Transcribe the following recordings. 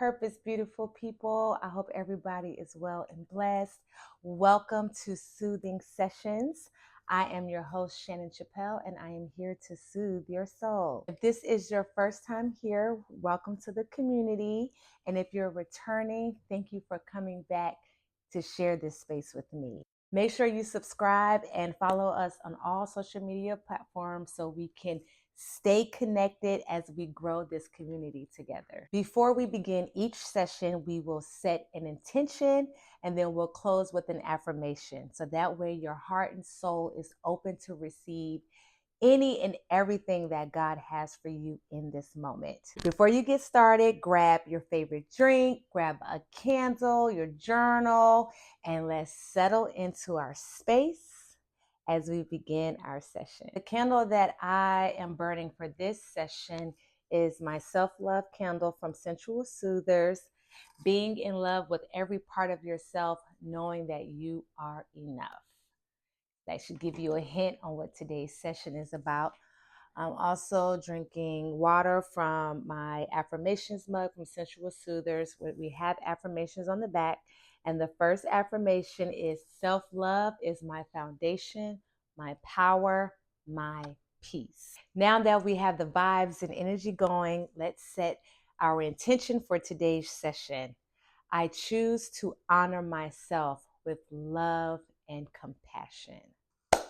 purpose, beautiful people. I hope everybody is well and blessed. Welcome to Soothing Sessions. I am your host, Shannon Chappelle, and I am here to soothe your soul. If this is your first time here, welcome to the community. And if you're returning, thank you for coming back to share this space with me. Make sure you subscribe and follow us on all social media platforms so we can stay connected as we grow this community together. Before we begin each session, we will set an intention and then we'll close with an affirmation. So that way your heart and soul is open to receive any and everything that God has for you in this moment. Before you get started, grab your favorite drink, grab a candle, your journal, and let's settle into our space as we begin our session. The candle that I am burning for this session is my self-love candle from Sensual Soothers, being in love with every part of yourself, knowing that you are enough. That should give you a hint on what today's session is about. I'm also drinking water from my affirmations mug from Sensual Soothers, where we have affirmations on the back. And the first affirmation is self-love is my foundation, my power, my peace. Now that we have the vibes and energy going, let's set our intention for today's session. I choose to honor myself with love and compassion.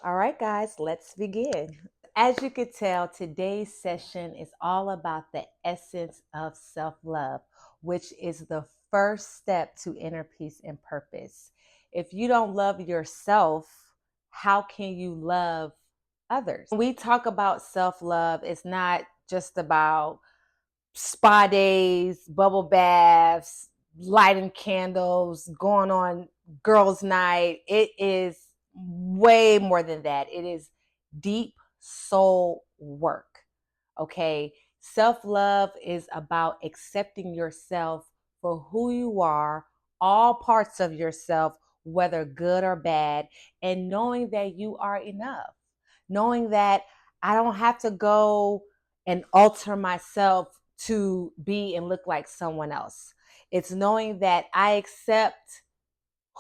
All right, guys, let's begin. As you could tell, today's session is all about the essence of self-love, which is the first step to inner peace and purpose. If you don't love yourself, how can you love others? When we talk about self-love, it's not just about spa days, bubble baths, lighting candles, going on girls' night. It is way more than that. It is deep soul work. Okay. Self-love is about accepting yourself for who you are, all parts of yourself, whether good or bad, and knowing that you are enough. Knowing that I don't have to go and alter myself to be and look like someone else. It's knowing that I accept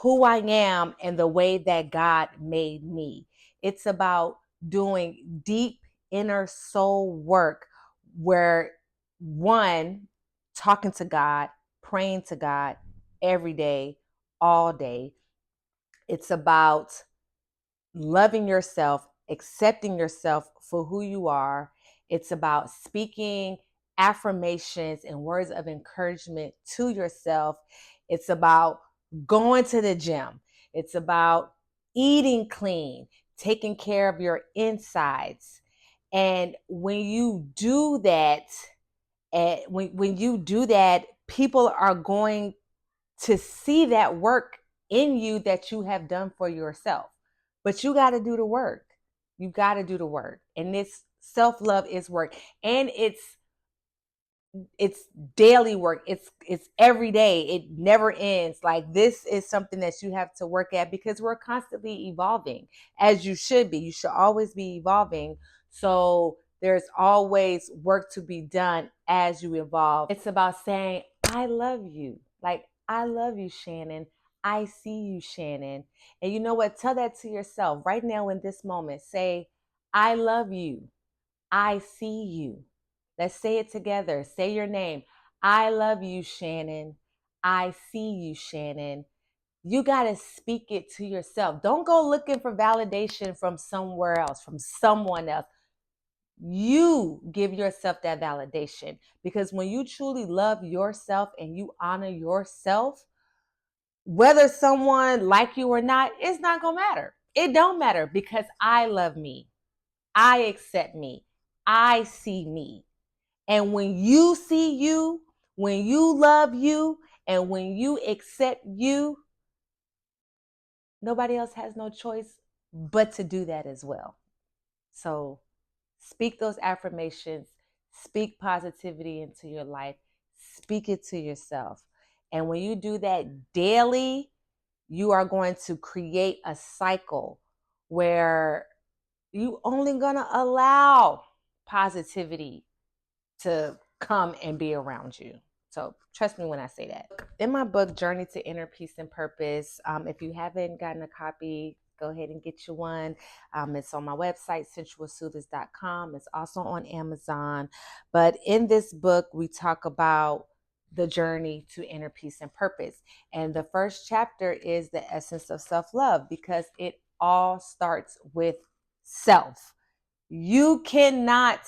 who I am and the way that God made me. It's about doing deep inner soul work where one, talking to God, praying to God every day, all day. It's about loving yourself, accepting yourself for who you are. It's about speaking affirmations and words of encouragement to yourself. It's about going to the gym. It's about eating clean, taking care of your insides. And when you do that, when you do that, people are going to see that work in you that you have done for yourself. But you got to do the work. You got to do the work. And this self-love is work. And it's daily work. It's every day. It never ends. Like, this is something that you have to work at because we're constantly evolving, as you should be. You should always be evolving. So there's always work to be done as you evolve. It's about saying, I love you. Like, I love you, Shannon. I see you, Shannon. And you know what? Tell that to yourself right now in this moment. Say, I love you. I see you. Let's say it together. Say your name. I love you, Shannon. I see you, Shannon. You got to speak it to yourself. Don't go looking for validation from somewhere else, from someone else. You give yourself that validation, because when you truly love yourself and you honor yourself, whether someone like you or not, it's not going to matter. It don't matter, because I love me. I accept me. I see me. And when you see you, when you love you, and when you accept you, nobody else has no choice but to do that as well. So speak those affirmations, speak positivity into your life, speak it to yourself. And when you do that daily, you are going to create a cycle where you only going to allow positivity to come and be around you. So trust me when I say that. In my book, Journey to Inner Peace and Purpose, if you haven't gotten a copy, go ahead and get you one. It's on my website, sensualsoothers.com. It's also on Amazon. But in this book, we talk about the journey to inner peace and purpose. And the first chapter is the essence of self-love, because it all starts with self. You cannot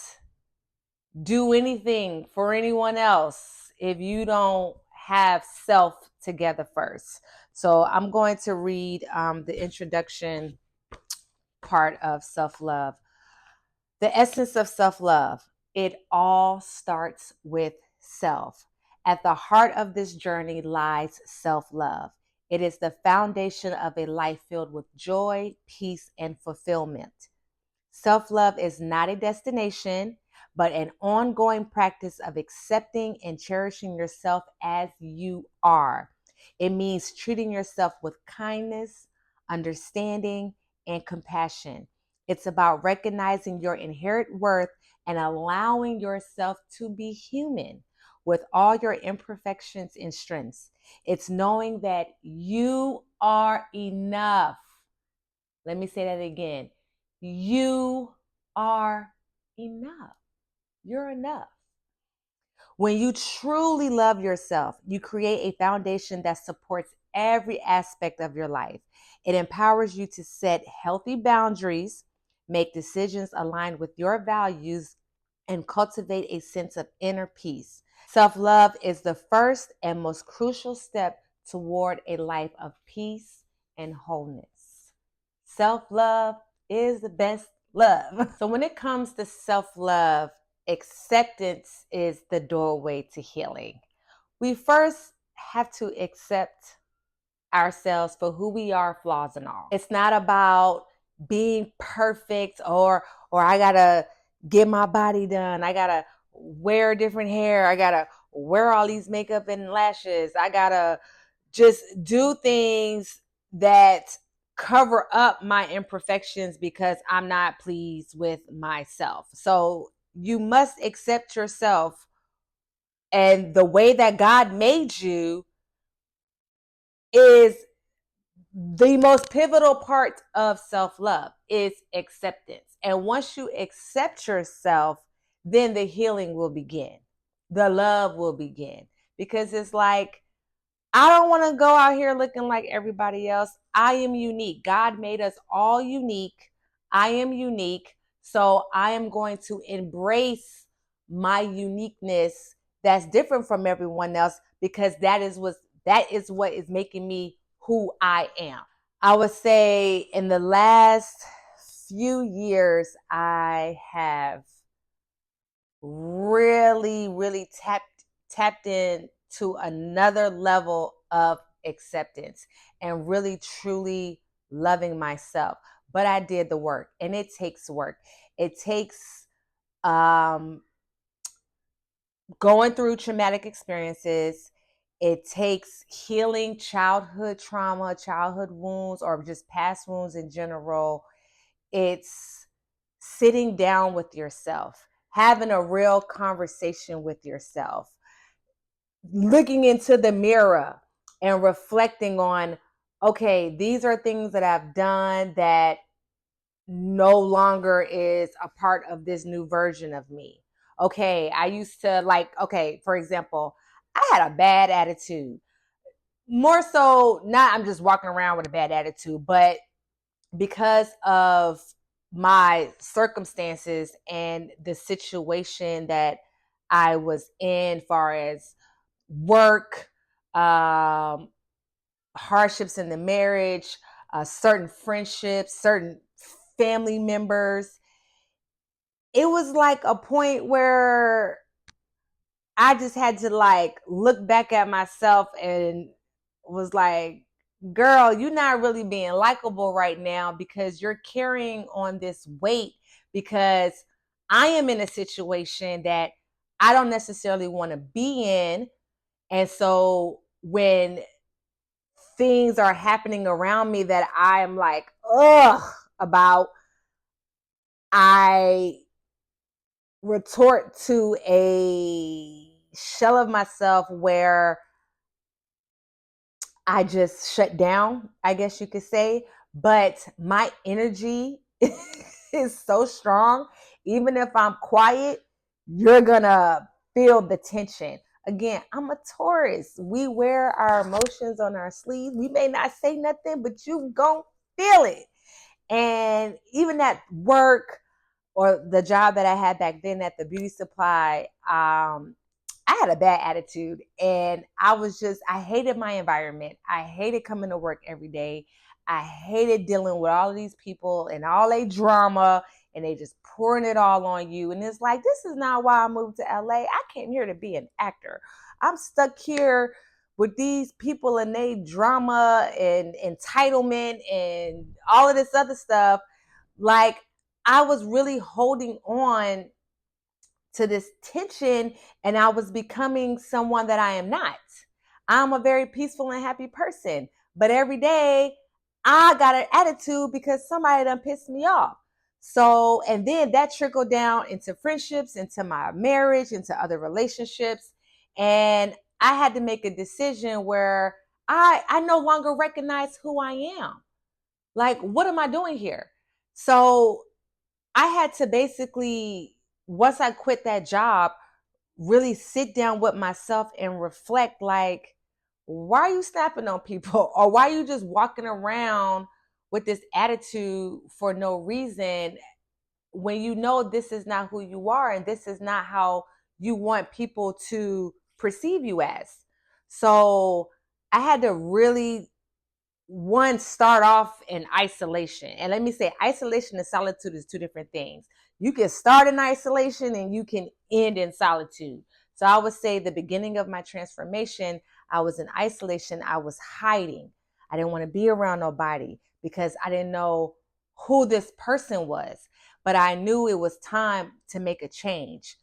do anything for anyone else if you don't have self together first. So I'm going to read the introduction part of self-love. The essence of self-love. It all starts with self. At the heart of this journey lies self-love. It is the foundation of a life filled with joy, peace, and fulfillment. Self-love is not a destination, but an ongoing practice of accepting and cherishing yourself as you are. It means treating yourself with kindness, understanding, and compassion. It's about recognizing your inherent worth and allowing yourself to be human with all your imperfections and strengths. It's knowing that you are enough. Let me say that again. You are enough. You're enough. When you truly love yourself, you create a foundation that supports every aspect of your life. It empowers you to set healthy boundaries, make decisions aligned with your values, and cultivate a sense of inner peace. Self-love is the first and most crucial step toward a life of peace and wholeness. Self-love is the best love. So when it comes to self-love, acceptance is the doorway to healing. We first have to accept ourselves for who we are, flaws and all. It's not about being perfect or I gotta get my body done. I gotta wear different hair. I gotta wear all these makeup and lashes. I gotta just do things that cover up my imperfections because I'm not pleased with myself. So you must accept yourself and the way that God made you is the most pivotal part of self-love is acceptance. And once you accept yourself, then the healing will begin. The love will begin. Because it's like, I don't want to go out here looking like everybody else. I am unique. God made us all unique. I am unique. So I am going to embrace my uniqueness that's different from everyone else because that is what is making me who I am. I would say in the last few years, I have really tapped in to another level of acceptance and really truly loving myself. But I did the work, and it takes work. It takes going through traumatic experiences. It takes healing childhood trauma, childhood wounds, or just past wounds in general. It's sitting down with yourself, having a real conversation with yourself, looking into the mirror and reflecting on, okay, these are things that I've done that no longer is a part of this new version of me. Okay, I used to okay, for example, I had a bad attitude. More so, not I'm just walking around with a bad attitude, but because of my circumstances and the situation that I was in, far as work, hardships in the marriage, certain friendships, certain family members, it was like a point where I just had to look back at myself and was like, girl, you're not really being likable right now because you're carrying on this weight because I am in a situation that I don't necessarily want to be in. And so when things are happening around me that I am like, ugh, about, I retort to a shell of myself where I just shut down, I guess you could say. But my energy is so strong. Even if I'm quiet, you're gonna feel the tension. Again, I'm a Taurus. We wear our emotions on our sleeves. We may not say nothing, but you gon' feel it. And even at work, or the job that I had back then at the beauty supply, I had a bad attitude, and I hated my environment. I hated coming to work every day. I hated dealing with all of these people and all their drama, and they just pouring it all on you. And it's like, this is not why I moved to LA. I came here to be an actor. I'm stuck here with these people and they drama and entitlement and all of this other stuff. Like, I was really holding on to this tension, and I was becoming someone that I am not. I'm a very peaceful and happy person, but every day I got an attitude because somebody done pissed me off. So, and then that trickled down into friendships, into my marriage, into other relationships. And I had to make a decision where I no longer recognize who I am. Like, what am I doing here? So I had to basically, once I quit that job, really sit down with myself and reflect, like, why are you snapping on people? Or why are you just walking around with this attitude for no reason, when you know this is not who you are and this is not how you want people to perceive you as? So I had to really, one, start off in isolation. And let me say, isolation and solitude is two different things. You can start in isolation and you can end in solitude. So I would say the beginning of my transformation, I was in isolation. I was hiding. I didn't want to be around nobody because I didn't know who this person was. But I knew it was time to make a change.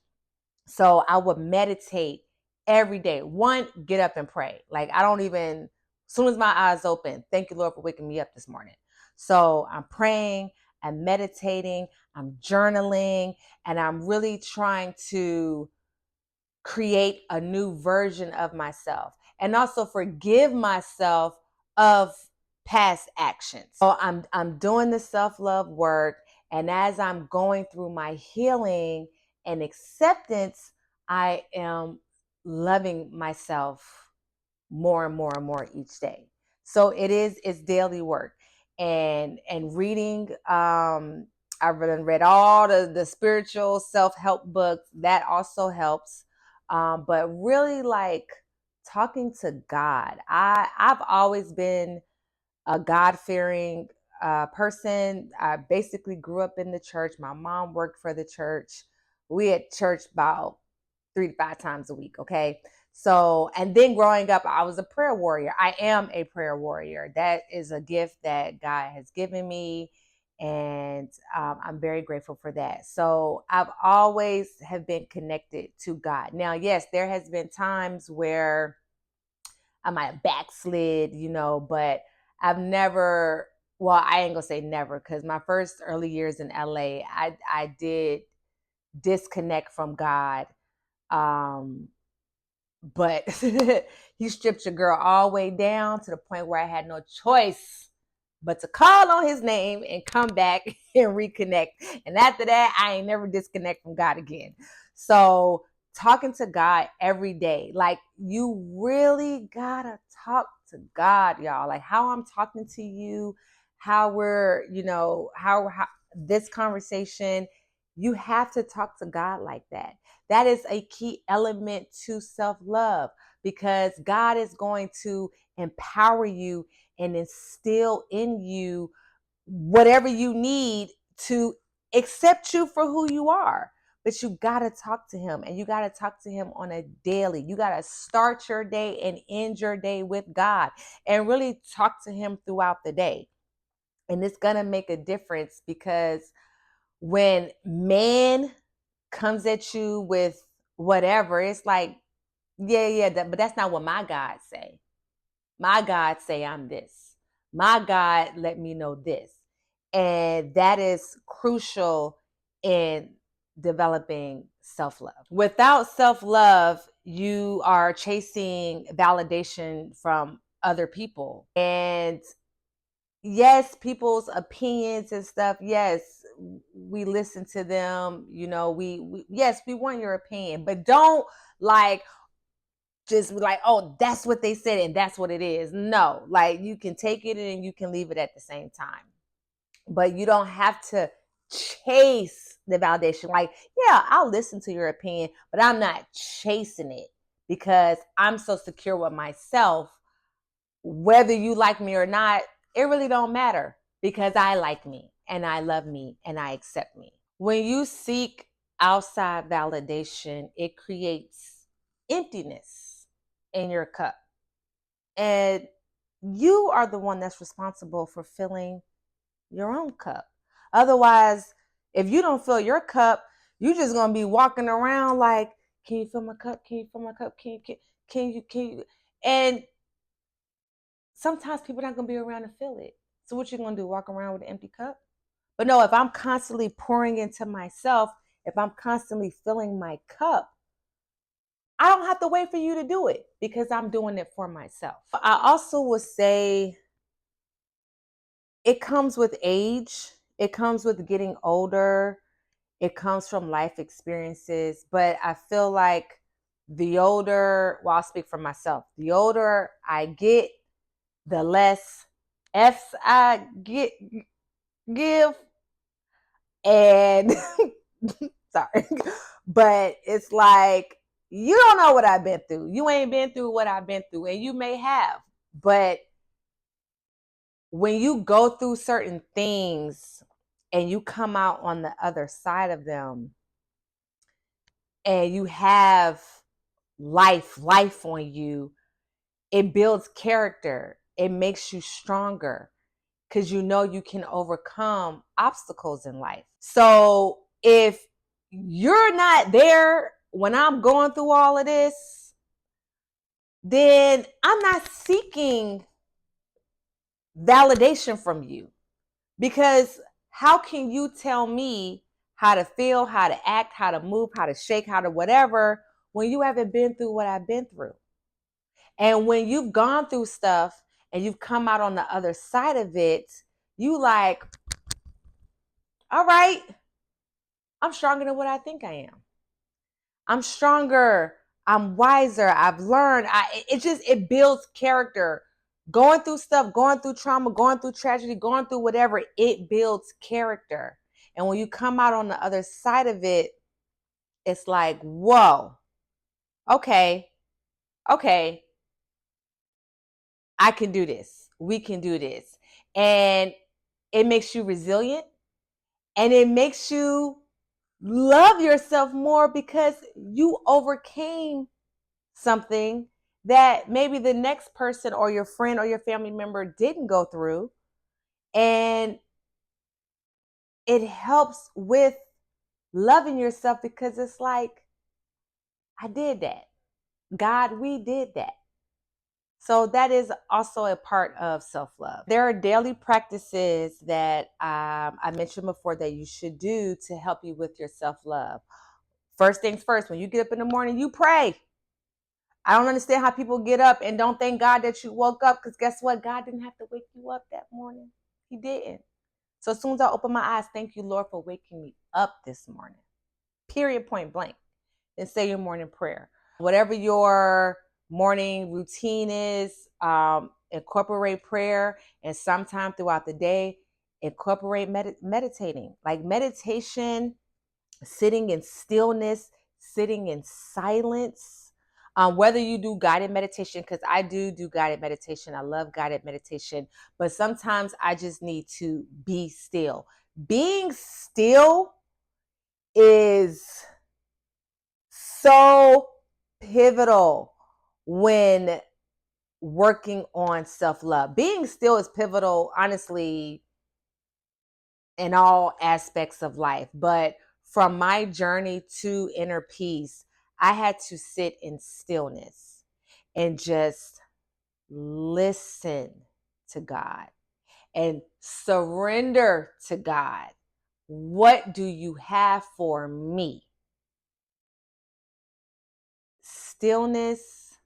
So I would meditate every day. One, get up and pray. Like, I don't even, as soon as my eyes open, thank you, Lord, for waking me up this morning. So I'm praying, I'm meditating, I'm journaling, and I'm really trying to create a new version of myself and also forgive myself of past actions. So I'm doing the self-love work, and as I'm going through my healing and acceptance, I am loving myself more and more and more each day. So it's daily work. And reading, I've read all the spiritual self-help books. That also helps. But really, like, talking to God. I've always been a God-fearing person. I basically grew up in the church. My mom worked for the church. We at church about 3 to 5 times a week. Okay. So, and then growing up, I was a prayer warrior. I am a prayer warrior. That is a gift that God has given me. And I'm very grateful for that. So I've always have been connected to God. Now, yes, there has been times where I might have backslid, but I've never, well, I ain't gonna say never, because my first early years in LA, I did disconnect from God. But he stripped your girl all the way down to the point where I had no choice but to call on his name and come back and reconnect. And after that, I ain't never disconnect from God again. So talking to God every day, like, you really gotta talk to God, y'all. Like, how I'm talking to you, how we're, how this conversation, you have to talk to God like that. That is a key element to self-love, because God is going to empower you and instill in you whatever you need to accept you for who you are. But you got to talk to him, and you got to talk to him on a daily. You got to start your day and end your day with God, and really talk to him throughout the day. And it's going to make a difference, because when man comes at you with whatever, it's like, yeah, but that's not what my God say. My God say I'm this. My God let me know this. And that is crucial in developing self-love. Without self-love, you are chasing validation from other people. And yes, people's opinions and stuff, yes, we listen to them, yes, we want your opinion, but don't like just like, oh, that's what they said and that's what it is. No, like you can take it and you can leave it at the same time. But you don't have to chase the validation. Like, yeah, I'll listen to your opinion, but I'm not chasing it because I'm so secure with myself. Whether you like me or not, it really don't matter because I like me and I love me and I accept me. When you seek outside validation, it creates emptiness in your cup. And you are the one that's responsible for filling your own cup. Otherwise, if you don't fill your cup, you're just gonna be walking around like, can you fill my cup? Can you fill my cup? Can you? And sometimes people are not gonna be around to fill it. So what you gonna do? Walk around with an empty cup? But no, if I'm constantly pouring into myself, if I'm constantly filling my cup, I don't have to wait for you to do it because I'm doing it for myself. I also would say it comes with age, it comes with getting older, it comes from life experiences. But I feel like the older, well, I'll speak for myself, the older I get, the less F's I give. And sorry, but it's like, you don't know what I've been through. You ain't been through what I've been through, and you may have. But when you go through certain things and you come out on the other side of them and you have life on you, it builds character. It makes you stronger because you know you can overcome obstacles in life. So if you're not there when I'm going through all of this, then I'm not seeking validation from you. Because how can you tell me how to feel, how to act, how to move, how to shake, how to whatever, when you haven't been through what I've been through? And when you've gone through stuff and you've come out on the other side of it, you like, all right, I'm stronger than what I think I am. I'm stronger. I'm wiser. I've learned. It builds character. Going through stuff, going through trauma, going through tragedy, going through whatever, it builds character. And when you come out on the other side of it, it's like, whoa, okay, okay, I can do this. We can do this. And it makes you resilient and it makes you love yourself more because you overcame something that maybe the next person or your friend or your family member didn't go through. And it helps with loving yourself because it's like, I did that. God, we did that. So that is also a part of self-love. There are daily practices that I mentioned before that you should do to help you with your self-love. First things first, when you get up in the morning, you pray. I don't understand how people get up and don't thank God that you woke up, because guess what? God didn't have to wake you up that morning. He didn't. So as soon as I open my eyes, thank you, Lord, for waking me up this morning. Period, point blank. And say your morning prayer. Whatever your morning routine is, incorporate prayer, and sometime throughout the day, incorporate meditating. Like meditation, sitting in stillness, sitting in silence. Whether you do guided meditation, because I do guided meditation. I love guided meditation, but sometimes I just need to be still. Being still is so pivotal when working on self-love. Being still is pivotal, honestly, in all aspects of life. But from my journey to inner peace, I had to sit in stillness and just listen to God and surrender to God. What do you have for me? Stillness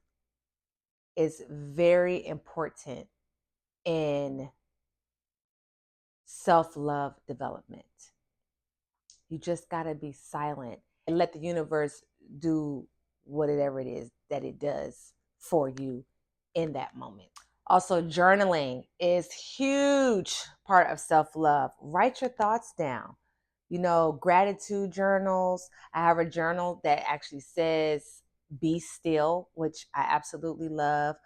is very important in self-love development. You just got to be silent and let the universe do whatever it is that it does for you in that moment. Also, journaling is huge part of self-love. Write your thoughts down. Gratitude journals. I have a journal that actually says be still, which I absolutely love.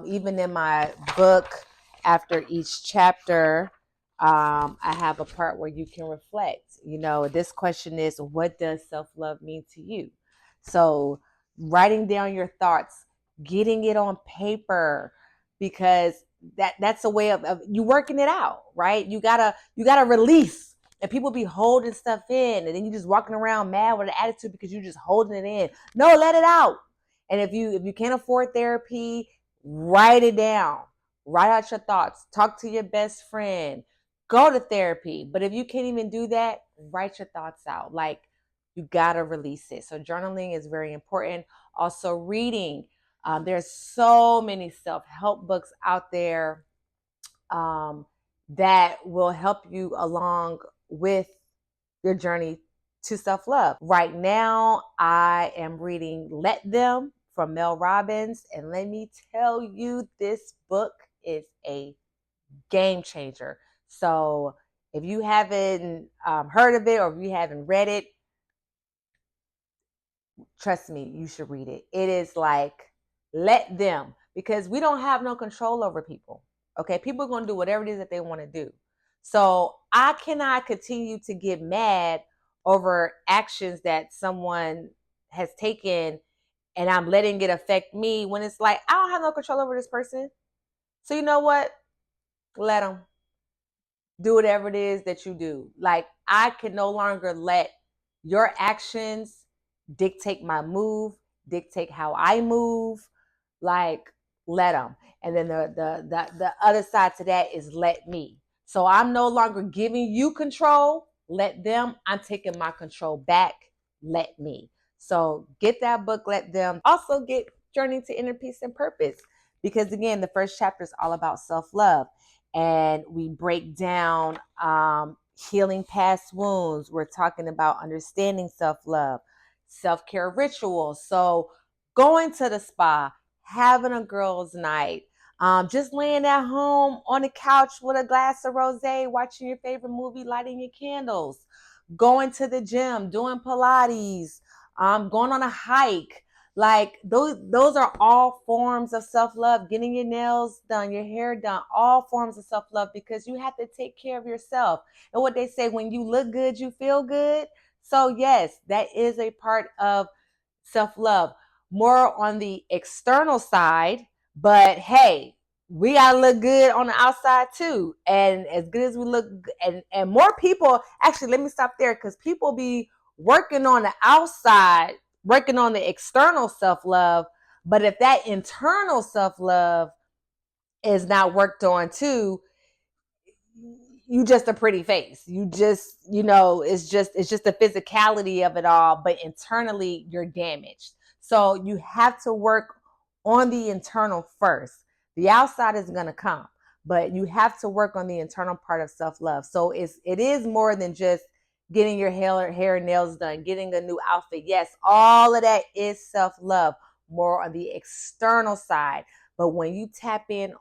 Even in my book, after each chapter, I have a part where you can reflect. This question is, what does self-love mean to you? So writing down your thoughts, getting it on paper, because that's a way of you working it out, right? You gotta release. And people be holding stuff in, and then you just walking around mad with an attitude because you just holding it in. No, let it out. And if you can't afford therapy, write it down. Write out your thoughts. Talk to your best friend. Go to therapy. But if you can't even do that, write your thoughts out. Like, you gotta release it. So journaling is very important. Also, reading. There's so many self-help books out there that will help you along with your journey to self-love. Right now, I am reading Let Them from Mel Robbins. And let me tell you, this book is a game changer. So if you haven't heard of it, or if you haven't read it, trust me, you should read it. It is like, let them, because we don't have no control over people. Okay, people are going to do whatever it is that they want to do. So I cannot continue to get mad over actions that someone has taken, and I'm letting it affect me, when it's like, I don't have no control over this person. So you know what? Let them do whatever it is that you do. Like, I can no longer let your actions dictate my move, dictate how I move. Like, let them. And then the other side to that is let me. So I'm no longer giving you control. Let them. I'm taking my control back. Let me. So get that book, Let Them. Also get Journey to Inner Peace and Purpose, because again, the first chapter is all about self-love, and we break down healing past wounds. We're talking about understanding self-love, self-care rituals. So going to the spa, having a girls' night, just laying at home on the couch with a glass of rosé, watching your favorite movie, lighting your candles, going to the gym, doing Pilates, going on a hike. Like, those are all forms of self-love. Getting your nails done, your hair done, all forms of self-love, because you have to take care of yourself. And what they say, when you look good, you feel good. So yes, that is a part of self-love, more on the external side. But hey, we gotta look good on the outside too. And as good as we look, and more people, actually, let me stop there, because people be working on the outside, working on the external self-love. But if that internal self-love is not worked on too, you just a pretty face. You just, it's just the physicality of it all, but internally you're damaged. So you have to work on the internal first. The outside is going to come, but you have to work on the internal part of self-love. So it is more than just getting your hair and nails done, getting a new outfit. Yes, all of that is self-love, more on the external side. But when you tap in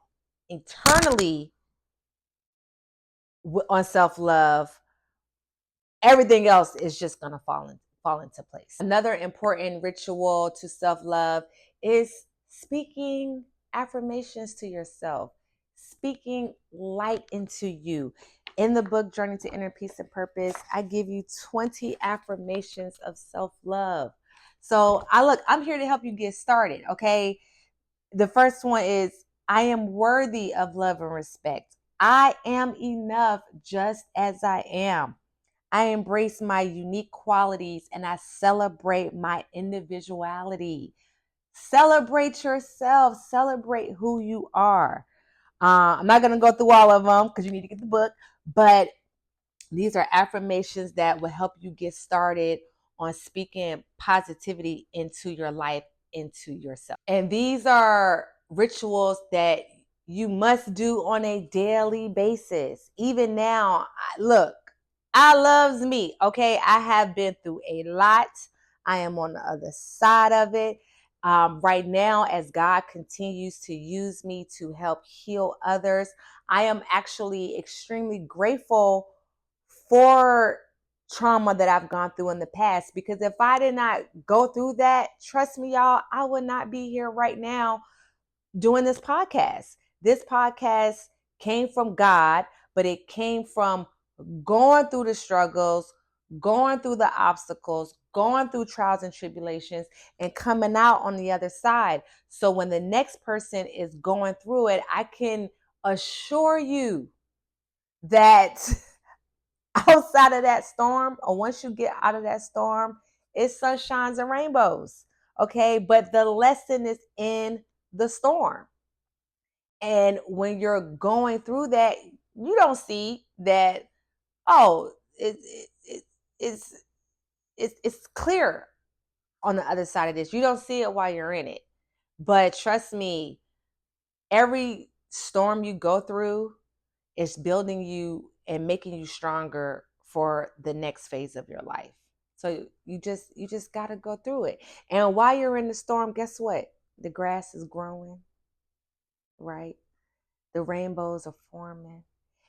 internally on self-love, everything else is just going to fall into place. Another important ritual to self-love is speaking affirmations to yourself, speaking light into you. In the book Journey to Inner Peace and Purpose, I give you 20 affirmations of self-love. So I'm here to help you get started, okay? The first one is, I am worthy of love and respect. I am enough just as I am. I embrace my unique qualities and I celebrate my individuality. Celebrate yourself. Celebrate who you are. I'm not going to go through all of them because you need to get the book, but these are affirmations that will help you get started on speaking positivity into your life into yourself. And these are rituals that you must do on a daily basis. Even now, look, I loves me. Okay. I have been through a lot. I am on the other side of it. Right now, as God continues to use me to help heal others, I am actually extremely grateful for trauma that I've gone through in the past, because if I did not go through that, trust me, y'all, I would not be here right now doing this podcast. This podcast came from God, but it came from going through the struggles, going through the obstacles, going through trials and tribulations, and coming out on the other side. So when the next person is going through it, I can assure you that outside of that storm, or once you get out of that storm, it's sunshines and rainbows. Okay. But the lesson is in the storm. And when you're going through that, you don't see that, oh, it's, it's clear on the other side of this. You don't see it while you're in it. But trust me, every storm you go through is building you and making you stronger for the next phase of your life. So you just got to go through it. And while you're in the storm, guess what? The grass is growing, right? The rainbows are forming.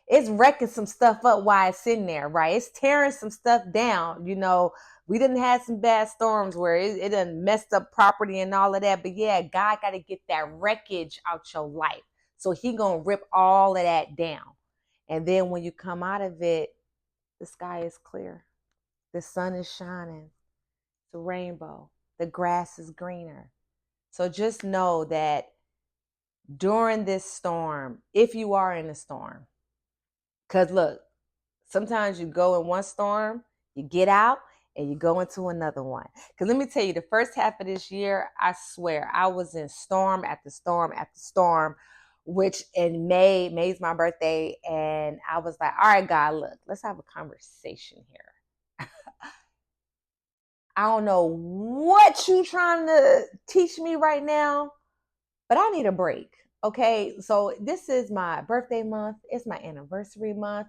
It's wrecking some stuff up while it's in there, right? It's tearing some stuff down. You know, we didn't have some bad storms where it done messed up property and all of that. But yeah, God got to get that wreckage out your life. So he going to rip all of that down. And then when you come out of it, the sky is clear. The sun is shining. It's a rainbow. The grass is greener. So just know that during this storm, if you are in a storm, because look, sometimes you go in one storm, you get out, and you go into another one. Because let me tell you, the first half of this year, I swear, I was in storm after storm after storm, which in May's my birthday. And I was like, all right, God, look, let's have a conversation here. I don't know what you trying to teach me right now, but I need a break. Okay, so this is my birthday month. It's my anniversary month.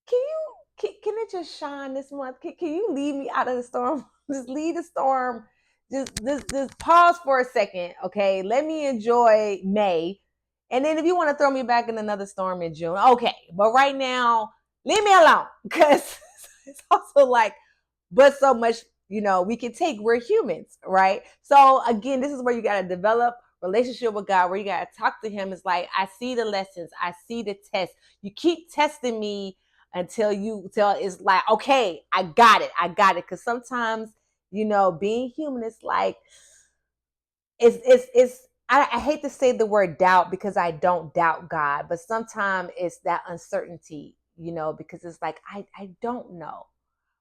Can it just shine this month? Can you leave me out of the storm? Just leave the storm. Just pause for a second. Okay, let me enjoy May, and then if you want to throw me back in another storm in June, okay. But right now, leave me alone, because it's also like, but so much, we can take. We're humans, right? So again, this is where you got to develop relationship with God, where you got to talk to him. It's like, I see the lessons, I see the test. You keep testing me until it's like, okay, I got it. Because sometimes, being human is like, it's I hate to say the word doubt, because I don't doubt God, but sometimes it's that uncertainty, because it's like, I don't know.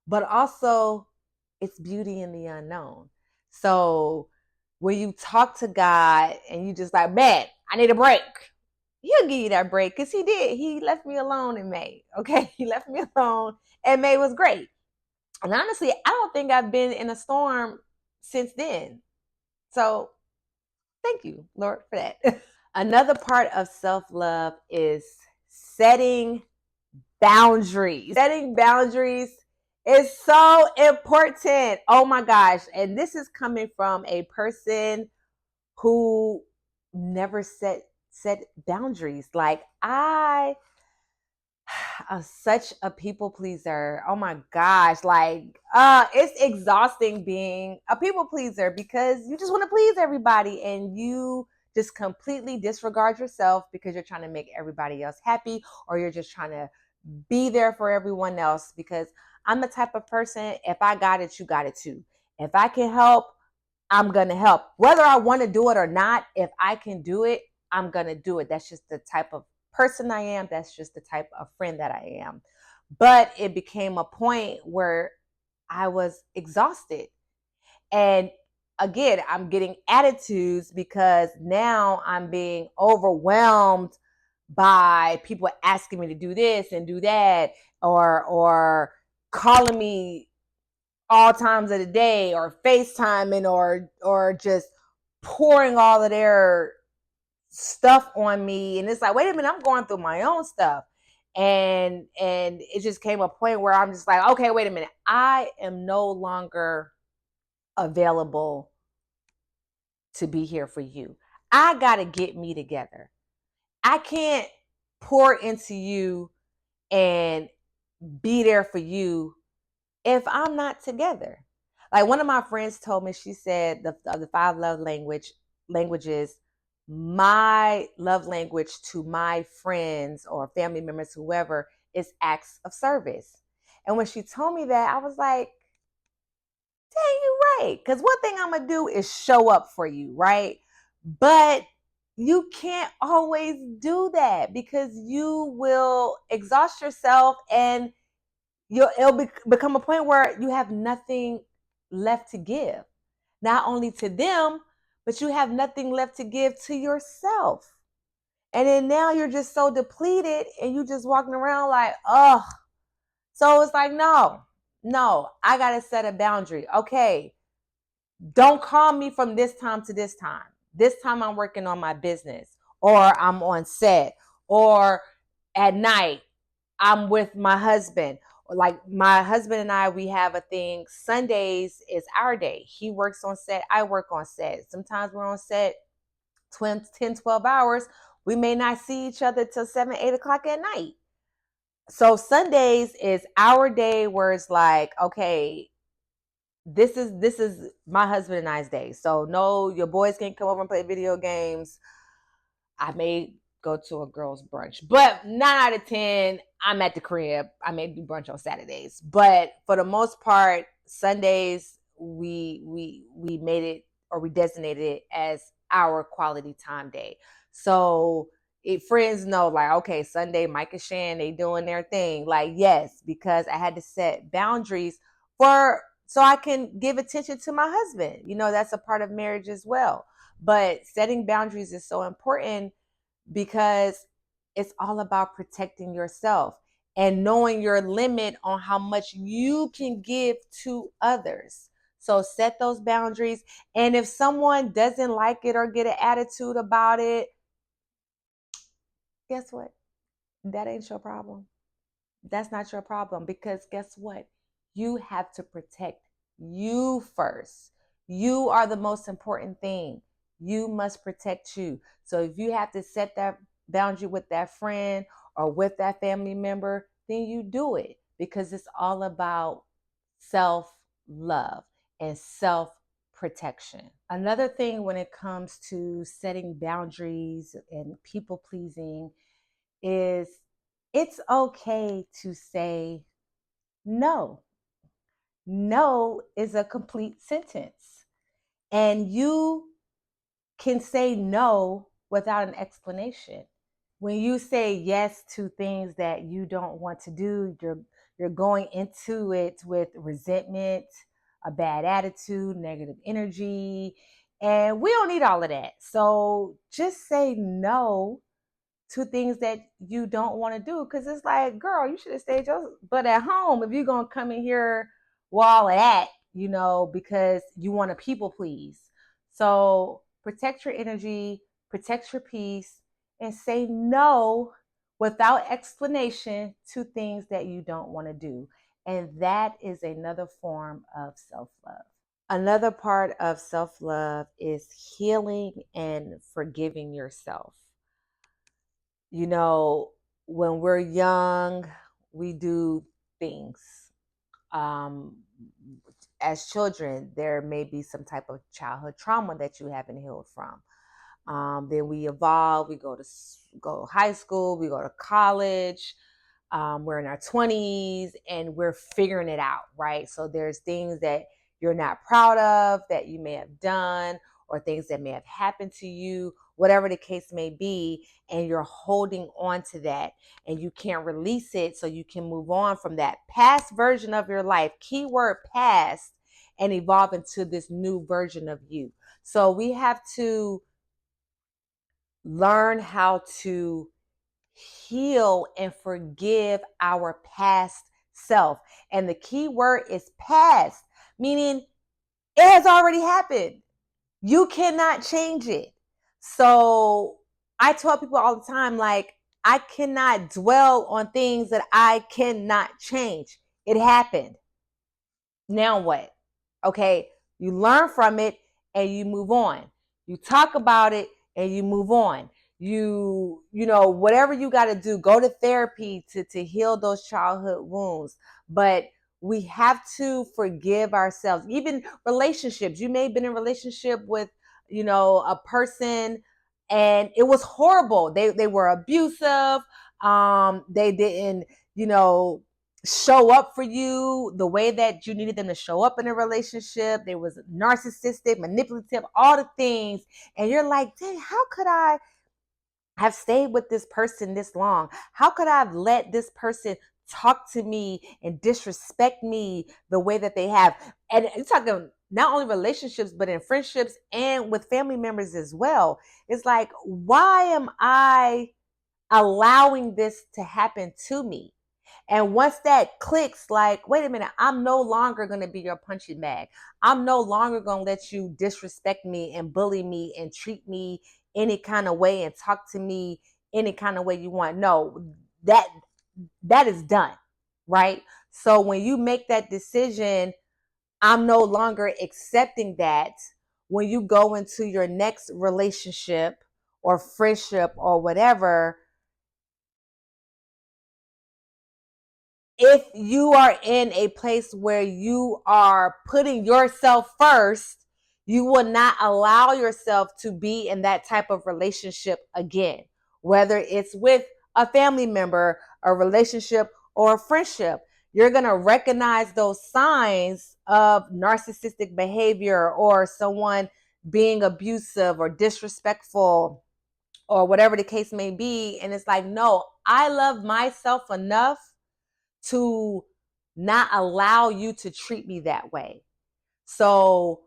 But also, it's beauty in the unknown. So when you talk to God and you just like, man, I need a break, he'll give you that break, because he did. He left me alone in May. Okay. He left me alone, and May was great. And honestly, I don't think I've been in a storm since then. So thank you, Lord, for that. Another part of self-love is setting boundaries. Setting boundaries is so important. Oh my gosh. And this is coming from a person who never set boundaries. Like, I am such a people pleaser. Oh my gosh. Like, it's exhausting being a people pleaser, because you just want to please everybody, and you just completely disregard yourself because you're trying to make everybody else happy, or you're just trying to be there for everyone else. Because I'm the type of person, if I got it, you got it too. If I can help, I'm going to help. Whether I want to do it or not, if I can do it, I'm going to do it. That's just the type of person I am. That's just the type of friend that I am. But it became a point where I was exhausted. And again, I'm getting attitudes because now I'm being overwhelmed by people asking me to do this and do that, or calling me all times of the day, or FaceTiming, or just pouring all of their stuff on me, and it's like, wait a minute, I'm going through my own stuff. And it just came a point where I'm just like, okay, wait a minute, I am no longer available to be here for you. I gotta get me together. I can't pour into you and be there for you if I'm not together. Like one of my friends told me, she said the five languages, my love language to my friends or family members, whoever, is acts of service. And when she told me that, I was like, dang, you right. Because one thing I'm gonna do is show up for you, right? But you can't always do that because you will exhaust yourself, and it'll become a point where you have nothing left to give, not only to them, but you have nothing left to give to yourself. And then now you're just so depleted and you just walking around like, oh. So it's like, no, I got to set a boundary. Okay, don't call me from this time to this time. This time I'm working on my business, or I'm on set, or at night I'm with my husband. Like my husband and I, we have a thing. Sundays is our day. He works on set. I work on set. Sometimes we're on set 10, 12 hours. We may not see each other till 7, 8 o'clock at night. So Sundays is our day where it's like, okay, this is my husband and I's day. So no, your boys can't come over and play video games. I may go to a girls' brunch, but 9 out of 10, I'm at the crib. I may do brunch on Saturdays, but for the most part, Sundays we made it, or we designated it as our quality time day. So friends know, like, okay, Sunday, Mike and Shan, they doing their thing. Like, yes, because I had to set boundaries for so I can give attention to my husband. That's a part of marriage as well. But setting boundaries is so important because it's all about protecting yourself and knowing your limit on how much you can give to others. So set those boundaries. And if someone doesn't like it or get an attitude about it, guess what? That ain't your problem. That's not your problem, because guess what? You have to protect you first. You are the most important thing. You must protect you. So if you have to set that boundary with that friend or with that family member, then you do it, because it's all about self love and self protection. Another thing when it comes to setting boundaries and people pleasing is it's okay to say no. No is a complete sentence. And you can say no without an explanation. When you say yes to things that you don't want to do, you're going into it with resentment, a bad attitude, negative energy, and we don't need all of that. So just say no to things that you don't want to do, because it's like, girl, you should have stayed your butt at home if you're gonna come in here while at, because you want to people please. So protect your energy, protect your peace, and say no without explanation to things that you don't want to do. And that is another form of self-love. Another part of self-love is healing and forgiving yourself. you know, when we're young, we do things. Um, as children, there may be some type of childhood trauma that you haven't healed from. Then we evolve. We go to high school. We go to college. We're in our 20s and we're figuring it out, right? So there's things that you're not proud of that you may have done, or things that may have happened to you, whatever the case may be, and you're holding on to that and you can't release it so you can move on from that past version of your life, keyword past, and evolve into this new version of you. So we have to learn how to heal and forgive our past self. And the key word is past, meaning it has already happened. You cannot change it. So I tell people all the time, like, I cannot dwell on things that I cannot change. It happened. Now what? Okay, you learn from it and you move on. You talk about it and you move on. You know, whatever you got to do, go to therapy to heal those childhood wounds. But we have to forgive ourselves. Even relationships. You may have been in a relationship with, you know, a person and it was horrible. They were abusive. They didn't, you know, show up for you the way that you needed them to show up in a relationship. They was narcissistic, manipulative, all the things. And you're like, dang, how could I have stayed with this person this long? How could I have let this person talk to me and disrespect me the way that they have? And you're talking not only relationships, but in friendships and with family members as well. It's like, why am I allowing this to happen to me? And once that clicks, like, wait a minute, I'm no longer going to be your punching bag. I'm no longer going to let you disrespect me and bully me and treat me any kind of way and talk to me any kind of way you want. No, that is done, right? So when you make that decision, I'm no longer accepting that. When you go into your next relationship or friendship or whatever, if you are in a place where you are putting yourself first, you will not allow yourself to be in that type of relationship again, whether it's with a family member, a relationship, or a friendship. You're going to recognize those signs of narcissistic behavior or someone being abusive or disrespectful or whatever the case may be. And it's like, no, I love myself enough to not allow you to treat me that way. So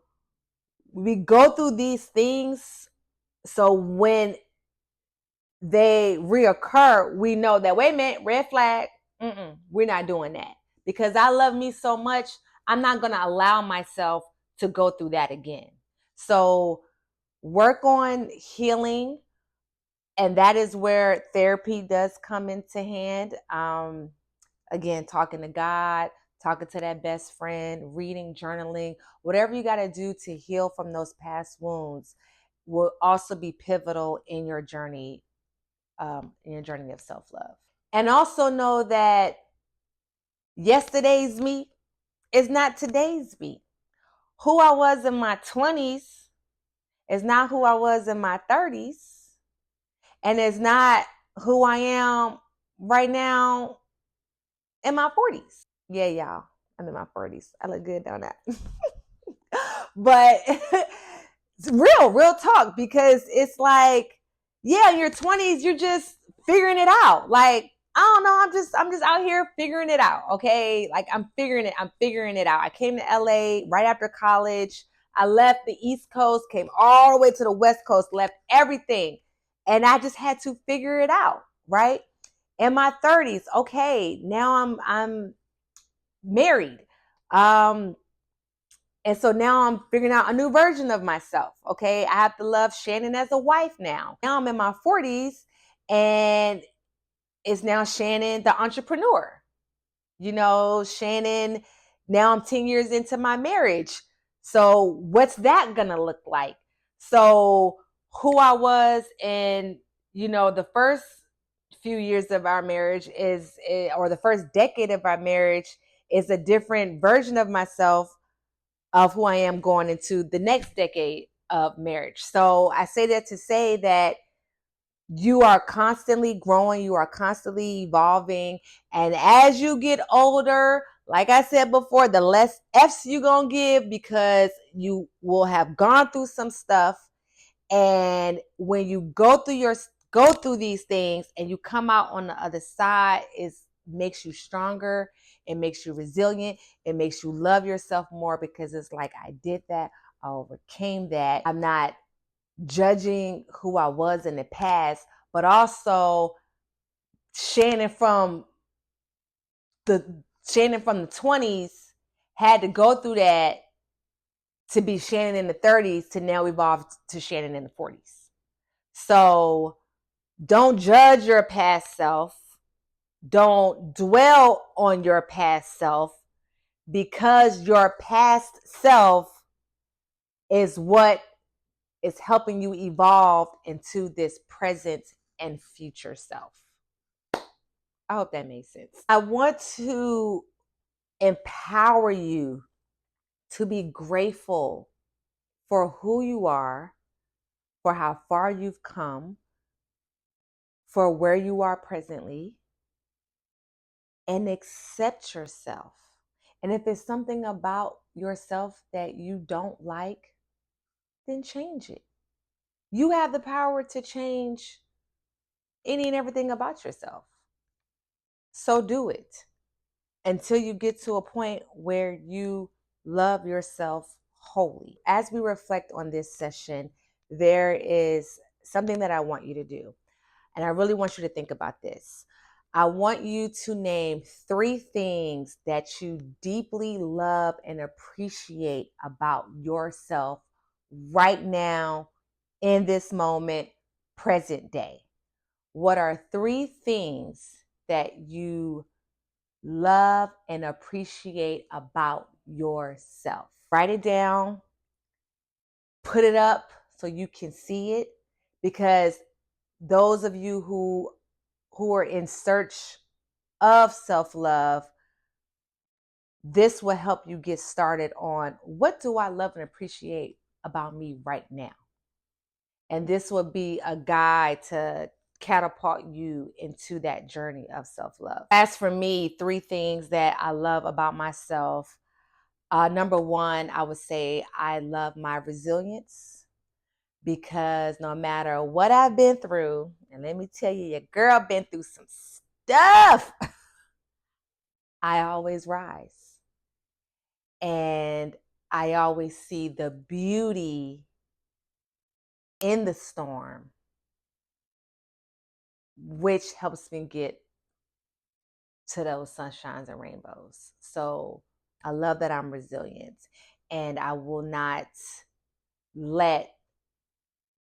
we go through these things. So when they reoccur, we know that, wait a minute, red flag. We're not doing that. Because I love me so much, I'm not going to allow myself to go through that again. So work on healing. And that is where therapy does come into hand. Again, talking to God, talking to that best friend, reading, journaling, whatever you got to do to heal from those past wounds will also be pivotal in your journey of self-love. And also know that yesterday's me is not today's me. Who I was in my 20s is not who I was in my 30s, and is not who I am right now in my 40s. Yeah, y'all. I'm in my 40s. I look good, don't I? But it's real talk, because it's like, yeah, in your 20s, you're just figuring it out. Like, I don't know, I'm just out here figuring it out. Okay. Like I'm figuring it out. I came to LA right after college. I left the East Coast, came all the way to the West Coast, left everything. And I just had to figure it out. Right. In my 30s, okay, now I'm married. Um, and so now I'm figuring out a new version of myself. Okay. I have to love Shannon as a wife now. Now I'm in my 40s and it's now Shannon, the entrepreneur. You know, Shannon, now I'm 10 years into my marriage. So what's that going to look like? So who I was in, you know, the first few years of our marriage or the first decade of our marriage is a different version of myself of who I am going into the next decade of marriage. So I say that to say that you are constantly growing, you are constantly evolving. And as you get older, like I said before, the less F's you're going to give, because you will have gone through some stuff. And when you go through these things and you come out on the other side, it makes you stronger. It makes you resilient. It makes you love yourself more, because it's like, I did that. I overcame that. I'm not judging who I was in the past, but also Shannon from the 20s had to go through that to be Shannon in the 30s to now evolve to Shannon in the 40s. So don't judge your past self. Don't dwell on your past self, because your past self is what is helping you evolve into this present and future self. I hope that made sense. I want to empower you to be grateful for who you are, for how far you've come, for where you are presently, and accept yourself. And if it's something about yourself that you don't like, then change it. You have the power to change any and everything about yourself. So do it until you get to a point where you love yourself wholly. As we reflect on this session, there is something that I want you to do. And I really want you to think about this. I want you to name 3 things that you deeply love and appreciate about yourself right now, in this moment, present day. What are 3 things that you love and appreciate about yourself? Write it down, put it up so you can see it, because those of you who are in search of self-love, this will help you get started on, what do I love and appreciate about me right now? And this will be a guide to catapult you into that journey of self-love. As for me, 3 things that I love about myself. Number 1, I would say I love my resilience, because no matter what I've been through, and let me tell you, your girl been through some stuff, I always rise. And I always see the beauty in the storm, which helps me get to those sunshines and rainbows. So I love that I'm resilient, and I will not let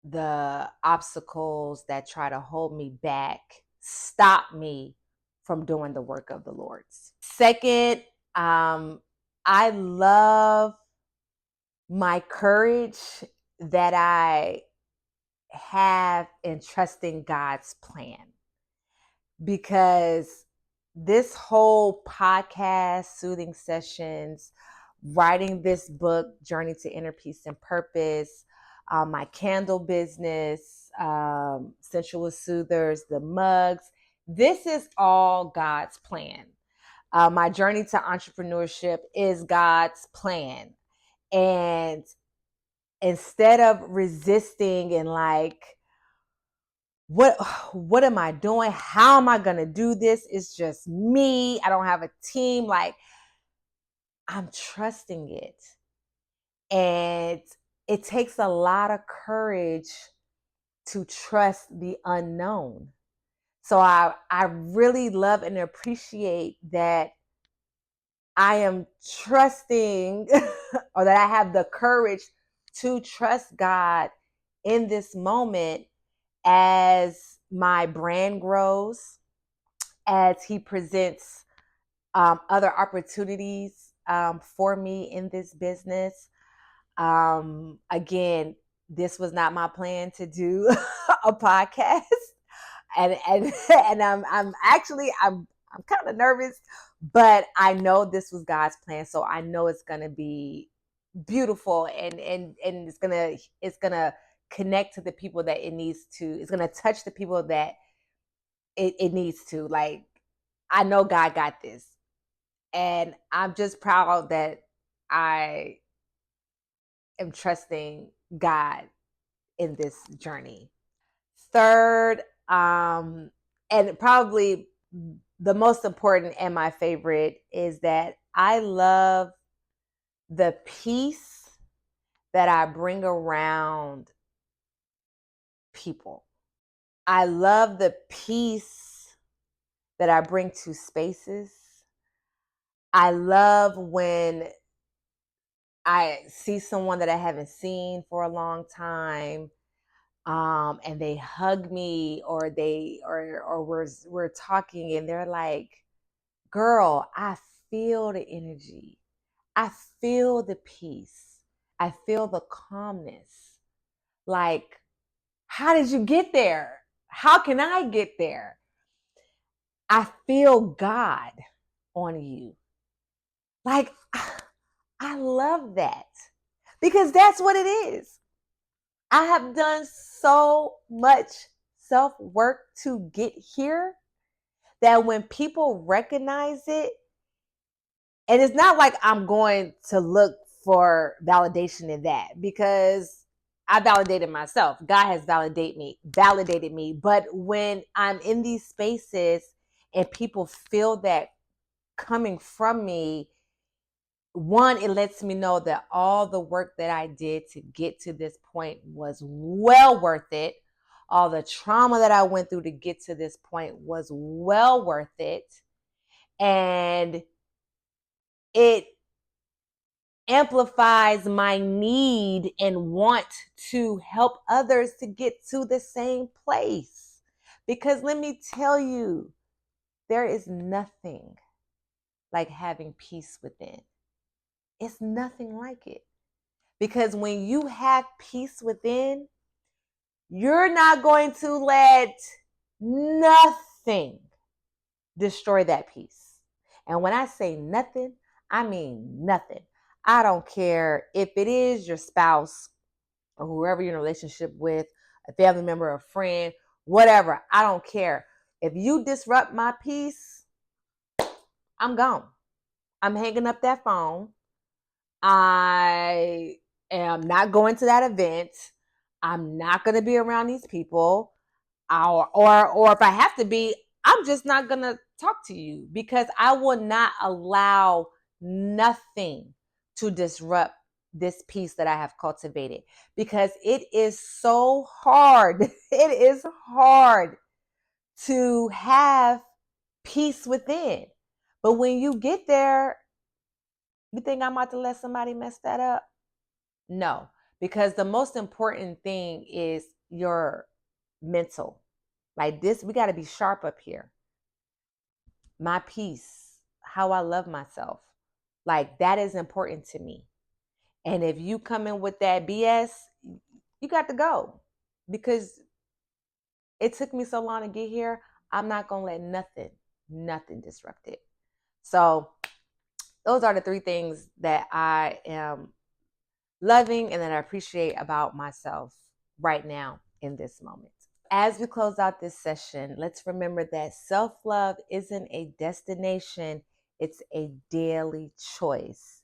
the obstacles that try to hold me back stop me from doing the work of the Lord's. Second, I love my courage that I have in trusting God's plan, because this whole podcast, Soothing Sessions, writing this book, Journey to Inner Peace and Purpose, my candle business, Sensual Soothers, the mugs, this is all God's plan. My journey to entrepreneurship is God's plan. And instead of resisting and like, what am I doing? How am I going to do this? It's just me. I don't have a team. Like, I'm trusting it. And it takes a lot of courage to trust the unknown. So I really love and appreciate that I am trusting or that I have the courage to trust God in this moment as my brand grows, as He presents other opportunities for me in this business. Again, this was not my plan to do a podcast, and and I'm actually I'm kind of nervous, but I know this was God's plan, so I know it's gonna be beautiful, and it's gonna connect to the people that it needs to. It's gonna touch the people that it needs to. Like, I know God got this, and I'm just proud that I am trusting God in this journey. Third, and probably the most important and my favorite, is that I love the peace that I bring around people. I love the peace that I bring to spaces. I love when I see someone that I haven't seen for a long time, and they hug me, or we're talking, and they're like, "Girl, I feel the energy. I feel the peace. I feel the calmness. Like, how did you get there? How can I get there? I feel God on you." Like, I love that, because that's what it is. I have done so much self work to get here that when people recognize it, and it's not like I'm going to look for validation in that, because I validated myself. God has validated me. But when I'm in these spaces and people feel that coming from me, one, it lets me know that all the work that I did to get to this point was well worth it. All the trauma that I went through to get to this point was well worth it. And it amplifies my need and want to help others to get to the same place. Because let me tell you, there is nothing like having peace within. It's nothing like it. Because when you have peace within, you're not going to let nothing destroy that peace. And when I say nothing, I mean nothing. I don't care if it is your spouse or whoever you're in a relationship with, a family member, a friend, whatever. I don't care. If you disrupt my peace, I'm gone. I'm hanging up that phone. I am not going to that event. I'm not going to be around these people. Or if I have to be, I'm just not going to talk to you, because I will not allow nothing to disrupt this peace that I have cultivated, because it is so hard. It is hard to have peace within. But when you get there, you think I'm about to let somebody mess that up? No, because the most important thing is your mental. Like this, we got to be sharp up here. My peace, how I love myself, like that is important to me. And if you come in with that BS, you got to go, because it took me so long to get here. I'm not going to let nothing disrupt it. So those are the three things that I am loving and that I appreciate about myself right now in this moment. As we close out this session, let's remember that self-love isn't a destination, it's a daily choice.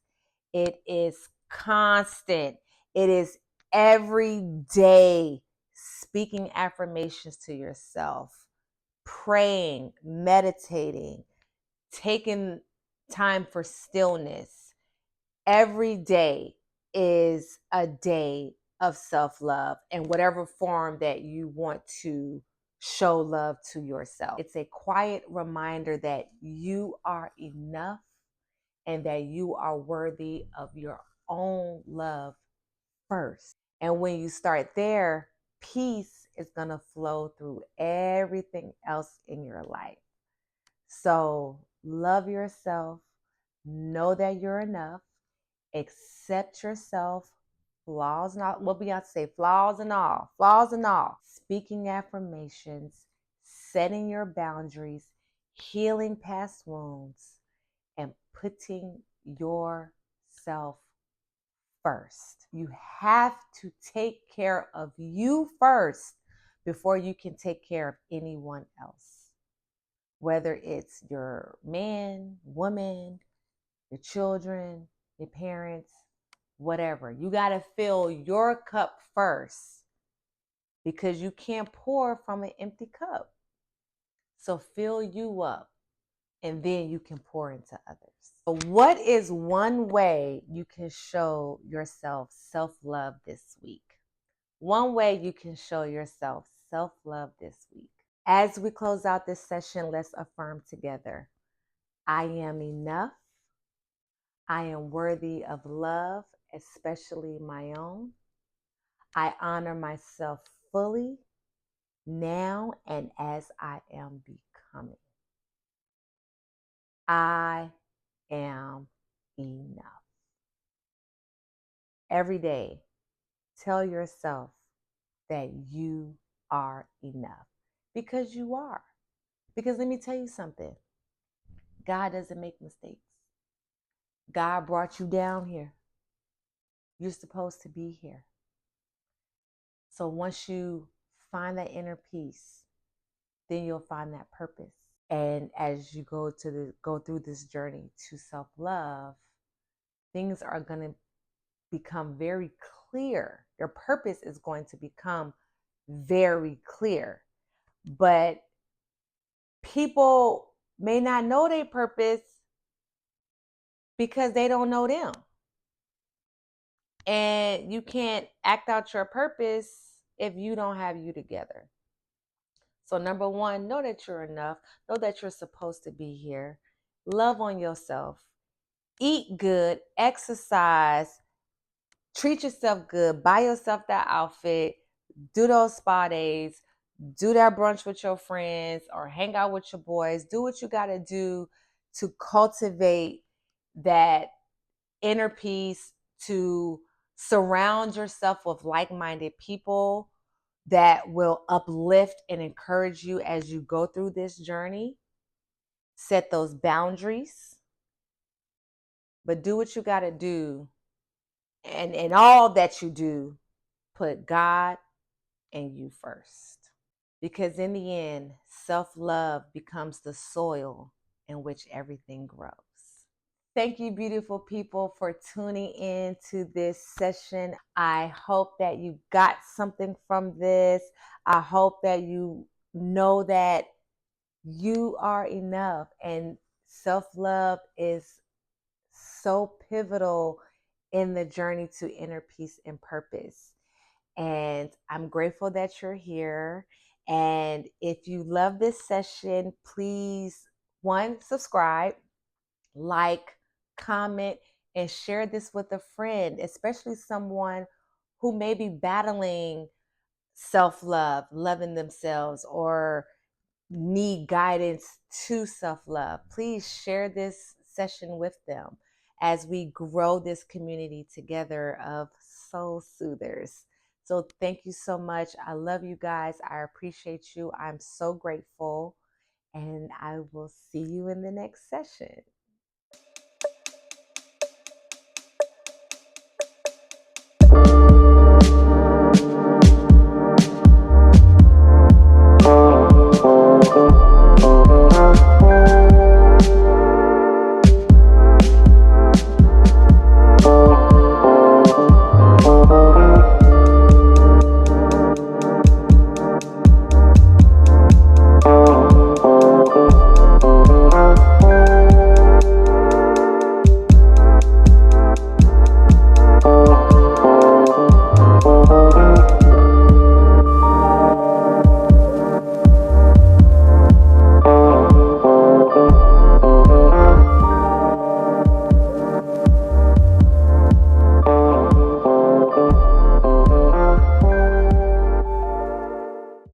It is constant. It is every day speaking affirmations to yourself, praying, meditating, taking time for stillness. Every day is a day of self-love in whatever form that you want to show love to yourself. It's a quiet reminder that you are enough and that you are worthy of your own love first. And when you start there, peace is going to flow through everything else in your life. So love yourself, know that you're enough, accept yourself, flaws and all. What Beyonce say, flaws and all. Speaking affirmations, setting your boundaries, healing past wounds, and putting yourself first. You have to take care of you first before you can take care of anyone else. Whether it's your man, woman, your children, your parents, whatever. You got to fill your cup first, because you can't pour from an empty cup. So fill you up, and then you can pour into others. So what is one way you can show yourself self-love this week? One way you can show yourself self-love this week. As we close out this session, let's affirm together. I am enough. I am worthy of love especially my own. I honor myself fully now and as I am becoming. I am enough. Every day, tell yourself that you are enough because you are. Because let me tell you something, God doesn't make mistakes. God brought you down here. You're supposed to be here. So once you find that inner peace, then you'll find that purpose. And as you go through this journey to self-love, things are going to become very clear. Your purpose is going to become very clear. But people may not know their purpose because they don't know them. And you can't act out your purpose if you don't have you together. So number one, know that you're enough. Know that you're supposed to be here. Love on yourself. Eat good. Exercise. Treat yourself good. Buy yourself that outfit. Do those spa days. Do that brunch with your friends or hang out with your boys. Do what you got to do to cultivate that inner peace, to surround yourself with like-minded people that will uplift and encourage you as you go through this journey. Set those boundaries, but do what you got to do. And in all that you do, put God and you first. Because in the end, self-love becomes the soil in which everything grows. Thank you, beautiful people, for tuning in to this session. I hope that you got something from this. I hope that you know that you are enough, and self-love is so pivotal in the journey to inner peace and purpose. And I'm grateful that you're here. And if you love this session, please, one, subscribe, like, comment, and share this with a friend, especially someone who may be battling self-love, loving themselves, or need guidance to self-love. Please share this session with them as we grow this community together of soul soothers. So thank you so much. I love you guys. I appreciate you. I'm so grateful. And I will see you in the next session.